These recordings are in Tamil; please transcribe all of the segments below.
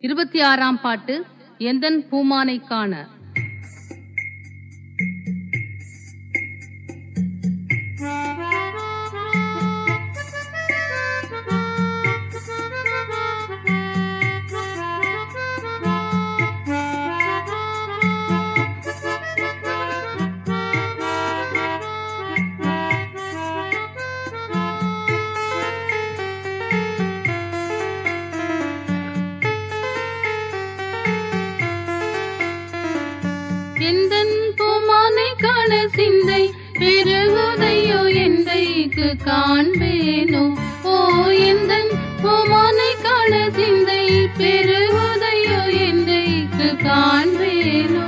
26ஆம் பாட்டு எந்தன் பூமானை காண. எந்தன் பூமானை காண சிந்தை பெருகுதையோ எந்தைக்கு காண்பேனோ. ஓ எந்தன் பூமானை காண சிந்தை பெருகுதையோ எந்தைக்கு காண்பேனோ.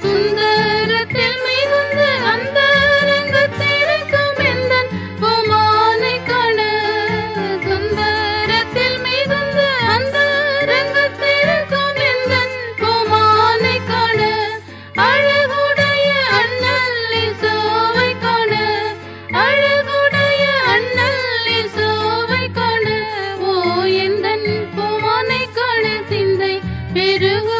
சுந்தரத்தில் மிகுந்த அந்த ரங்கத்திற்கும் எந்தன் பூமானை காண. சுந்தரத்தில் மிகுந்த அந்த ரங்கத்திற்கும் எந்தன் பூமானை காண. அழகுடைய அண்ணல் இயேசுவை காண. அழகுடைய அண்ணல் இயேசுவை காண. ஓ எந்தன் பூமானை காண சிந்தை பெருகு